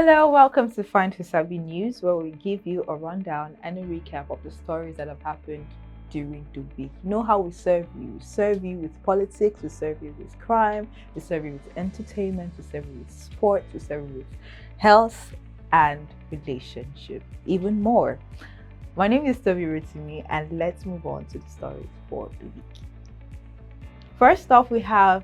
Hello, welcome to Find Who Sabi News, where we give you a rundown and a recap of the stories that have happened during the week. You know how we serve you? We serve you with politics, we serve you with crime, we serve you with entertainment, we serve you with sports, we serve you with health and relationship, even more. My name is Toby Ritimi, and let's move on to the stories for the week. First off, we have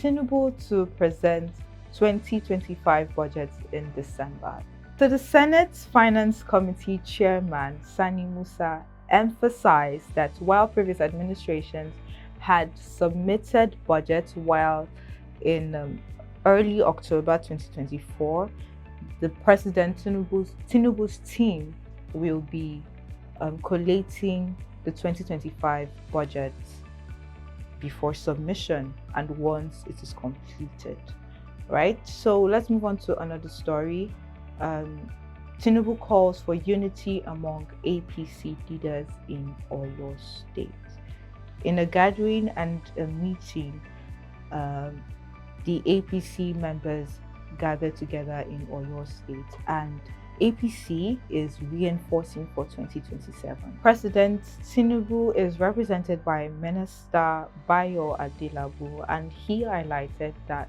Tinubu to present 2025 budget in December. So the Senate's Finance Committee Chairman Sani Musa emphasized that while previous administrations had submitted budgets while in early October 2024, the President Tinubu's team will be collating the 2025 budget before submission and once it is completed. Right, so let's move on to another story. Tinubu calls for unity among APC leaders in Oyo State. In a gathering and a meeting, the APC members gathered together in Oyo State, and APC is reinforcing for 2027. President Tinubu is represented by Minister Bayo Adelabu, and he highlighted that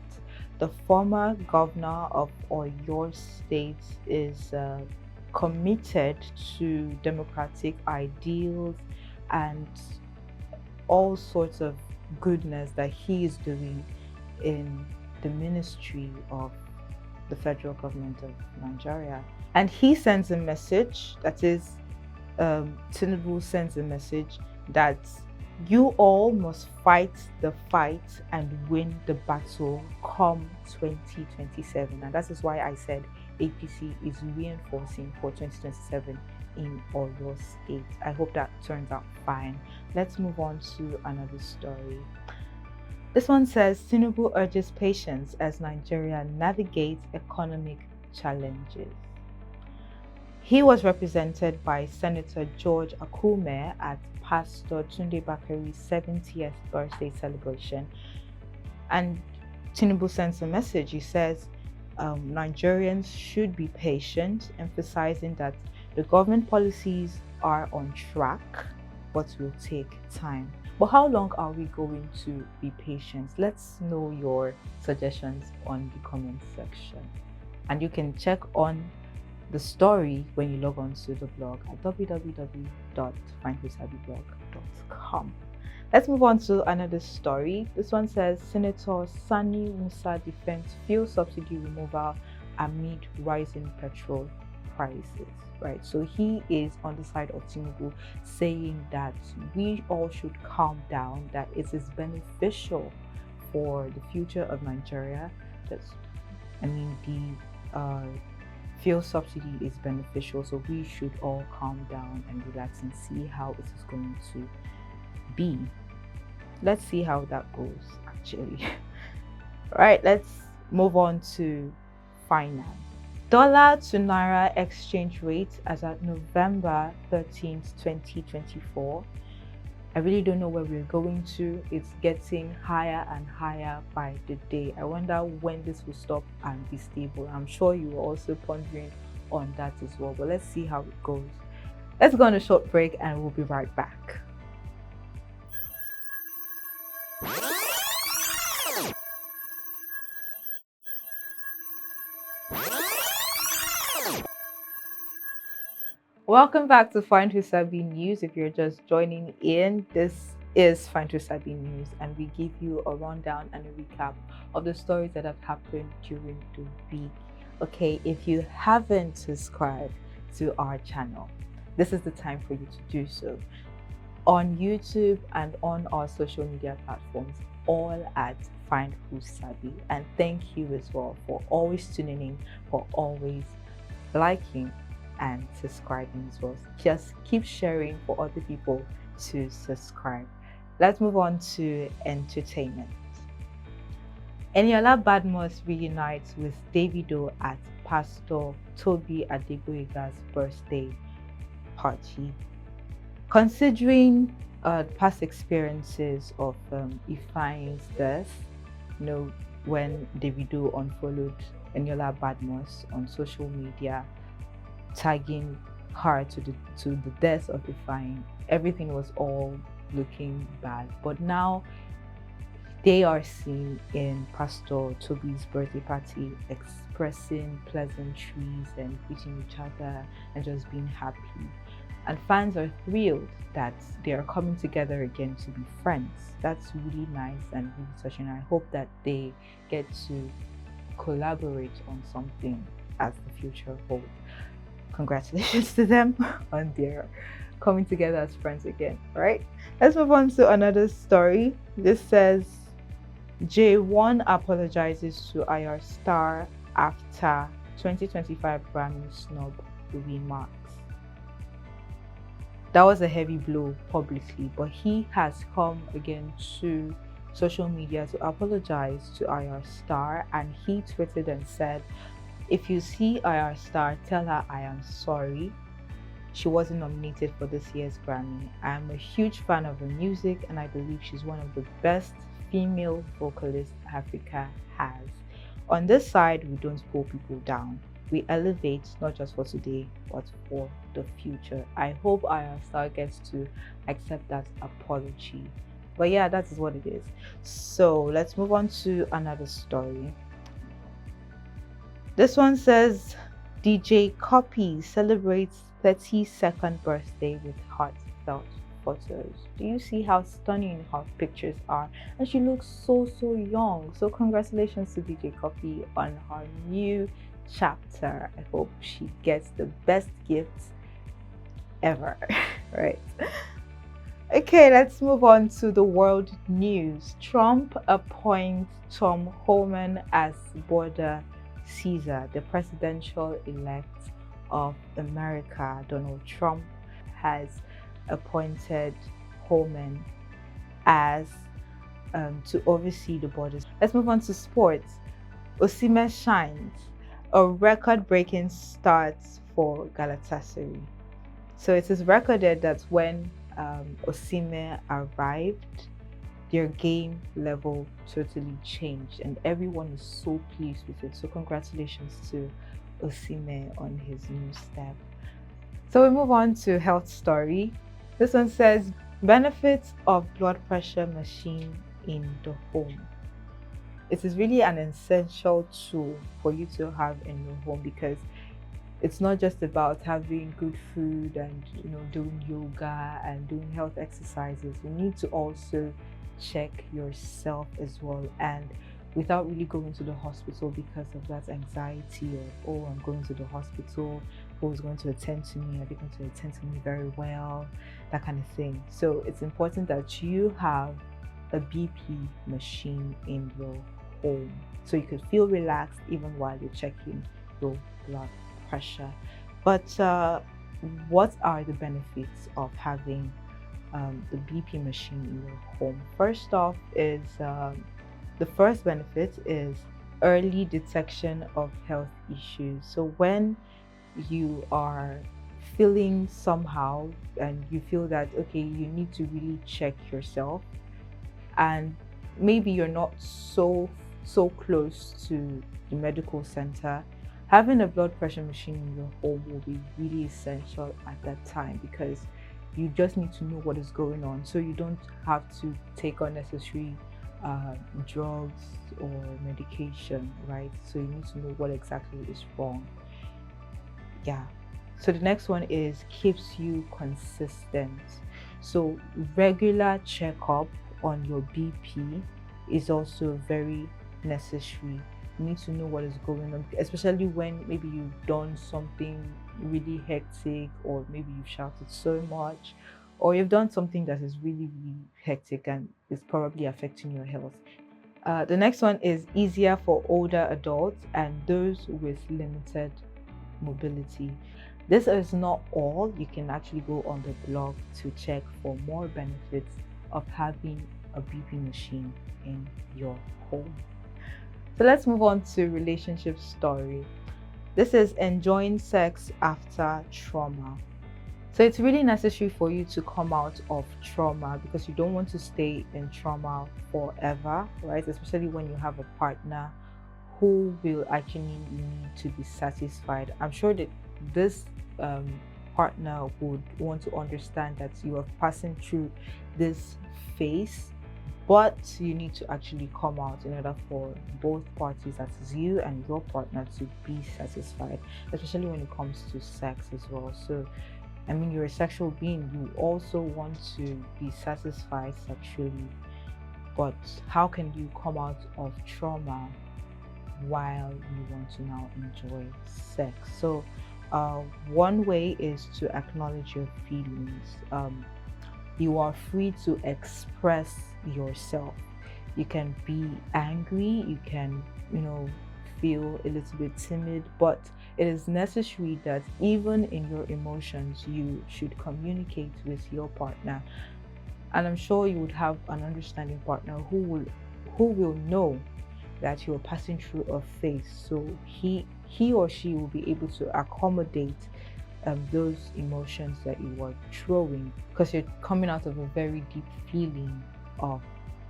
the former governor of Oyo State is committed to democratic ideals and all sorts of goodness that he is doing in the ministry of the federal government of Nigeria. And he sends a message, that is, Tinubu sends a message that you all must fight the fight and win the battle come 2027. And that is why I said APC is reinforcing for 2027 in Oyo State. I hope that turns out fine. Let's move on to another story. This one says Tinubu urges patience as Nigeria navigates economic challenges. He was represented by Senator George Akume at Pastor Tunde Bakare's 70th birthday celebration. And Tinubu sends a message. He says Nigerians should be patient, emphasizing that the government policies are on track, but will take time. But how long are we going to be patient? Let's know your suggestions on the comment section. And you can check on the story when you log on to the blog at www.findwhosabiblog.com. Let's move on to another story. This one says Senator Sani Musa defends fuel subsidy removal amid rising petrol prices. Right, so he is on the side of Tinubu, saying that we all should calm down, that it is beneficial for the future of Nigeria. The fuel subsidy is beneficial, so we should all calm down and relax and see how it is going to be. Let's see how that goes, actually. All right, let's move on to finance. Dollar to Naira exchange rate as at November 13th, 2024. I really don't know where we're going to. It's getting higher and higher by the day. I wonder when this will stop and be stable. I'm sure you are also pondering on that as well. But let's see how it goes. Let's go on a short break and we'll be right back. Welcome back to Find Who Sabi News. If you're just joining in, this is Find Who Sabi News, and we give you a rundown and a recap of the stories that have happened during the week. Okay, if you haven't subscribed to our channel, this is the time for you to do so. On YouTube and on our social media platforms, all at Find Who Sabi. And thank you as well for always tuning in, for always liking and subscribing as well. Just keep sharing for other people to subscribe. Let's move on to entertainment. Eniola Badmus reunites with Davido at Pastor Toby Adegboyega's birthday party. Considering past experiences of Ifeanyi's death, when Davido unfollowed Eniola Badmus on social media, tagging her to the death of Ifeanyi. Everything was all looking bad, but now they are seen in Pastor Toby's birthday party expressing pleasantries and greeting each other and just being happy. And fans are thrilled that they are coming together again to be friends. That's really nice and really touching. I hope that they get to collaborate on something as the future holds. Congratulations to them on their coming together as friends again, right? Let's move on to another story. This says J1 apologizes to IR star after 2025 Grammy snub remarks. That was a heavy blow publicly, but he has come again to social media to apologize to IR star, and he tweeted and said, "If you see IR star, tell her I am sorry. She wasn't nominated for this year's Grammy. I am a huge fan of her music and I believe she's one of the best female vocalists Africa has. On this side, we don't pull people down. We elevate not just for today, but for the future." I hope IR Star gets to accept that apology. But yeah, that is what it is. So let's move on to another story. This one says DJ Copy celebrates 32nd birthday with heartfelt photos. Do you see how stunning her pictures are? And she looks so young. So congratulations to DJ Copy on her new chapter. I hope she gets the best gifts ever. Right. Okay, let's move on to the world news. Trump appoints Tom Homan as border Caesar, the presidential-elect of America. Donald Trump has appointed Homan as to oversee the borders. Let's move on to sports. Osimhen shines. A record-breaking start for Galatasaray. So it is recorded that when Osimhen arrived, their game level totally changed and everyone is so pleased with it. So congratulations to Osimhen on his new step. So we move on to health story. This one says benefits of blood pressure machine in the home. It is really an essential tool for you to have in your home because it's not just about having good food and doing yoga and doing health exercises. You need to also check yourself as well, and without really going to the hospital because of that anxiety of, oh, I'm going to the hospital, who's going to attend to me, are they going to attend to me very well, that kind of thing. So it's important that you have a BP machine in your home so you could feel relaxed even while you're checking your blood pressure. But what are the benefits of having the BP machine in your home? First off is the first benefit is early detection of health issues. So when you are feeling somehow and you feel that, okay, you need to really check yourself, and maybe you're not so close to the medical center, having a blood pressure machine in your home will be really essential at that time, because you just need to know what is going on so you don't have to take unnecessary drugs or medication, right? So you need to know what exactly is wrong. Yeah. So the next one is keeps you consistent. So regular checkup on your BP is also very necessary. You need to know what is going on, especially when maybe you've done something really hectic, or maybe you've shouted so much, or you've done something that is really hectic and is probably affecting your health. The next one is easier for older adults and those with limited mobility. This is not all. You can actually go on the blog to check for more benefits of having a BP machine in your home. So let's move on to relationship story. This is enjoying sex after trauma. So it's really necessary for you to come out of trauma, because you don't want to stay in trauma forever, right? Especially when you have a partner who will actually need to be satisfied. I'm sure that this um, partner would want to understand that you are passing through this phase, but you need to actually come out in order for both parties, that is you and your partner, to be satisfied, especially when it comes to sex as well. So I mean, you're a sexual being, you also want to be satisfied sexually, but how can you come out of trauma while you want to now enjoy sex? So one way is to acknowledge your feelings. You are free to express yourself. You can be angry, you can, feel a little bit timid, but it is necessary that even in your emotions, you should communicate with your partner. And I'm sure you would have an understanding partner who will know that you're passing through a phase. So he or she will be able to accommodate those emotions that you were throwing, because you're coming out of a very deep feeling of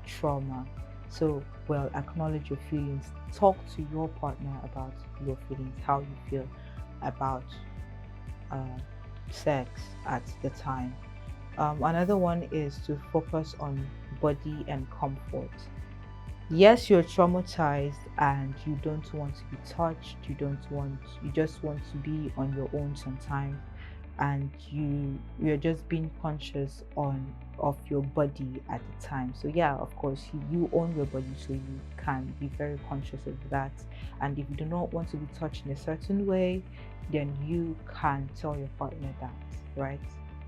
trauma. So, well, acknowledge your feelings. Talk to your partner about your feelings, how you feel about sex at the time. Another one is to focus on body and comfort. Yes, you're traumatized and you don't want to be touched, you just want to be on your own sometimes, and you're just being conscious of your body at the time. So yeah, of course, you own your body, so you can be very conscious of that. And if you do not want to be touched in a certain way, then you can tell your partner that, right?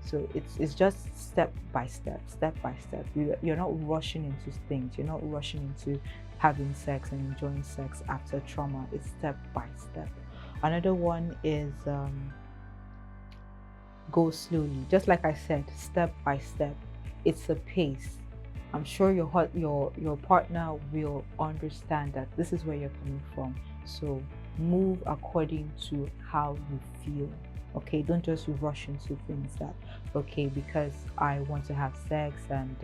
So it's just step by step, step by step. You're not rushing into things. You're not rushing into having sex and enjoying sex after trauma. It's step by step. Another one is go slowly. Just like I said, step by step. It's a pace. I'm sure your partner will understand that this is where you're coming from. So move according to how you feel. Okay, don't just rush into things that, okay, because I want to have sex and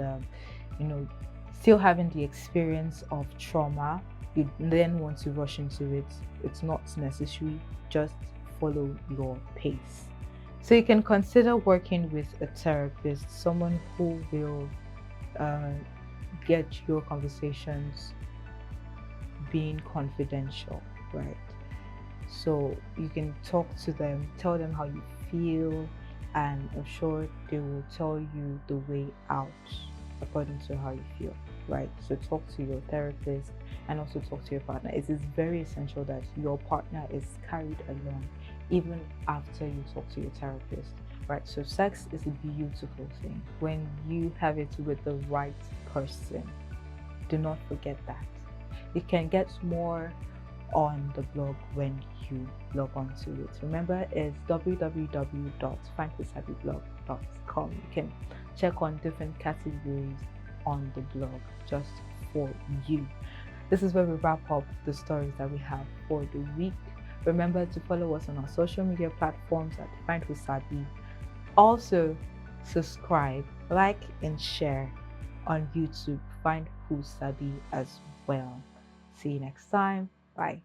still having the experience of trauma, you then want to rush into it. It's not necessary. Just follow your pace. So you can consider working with a therapist, someone who will get your conversations being confidential, right? So you can talk to them, tell them how you feel, and I'm sure they will tell you the way out according to how you feel, right? So talk to your therapist and also talk to your partner. It is very essential that your partner is carried along even after you talk to your therapist, right? So sex is a beautiful thing when you have it with the right person. Do not forget that. You can get more on the blog when you log on to it. Remember, it's www.findthesabiblog.com. You can check on different categories on the blog just for you. This is where we wrap up the stories that we have for the week. Remember to follow us on our social media platforms at Find Who Sabi. Also, subscribe, like, and share on YouTube. Find Who Sabi as well. See you next time. Bye.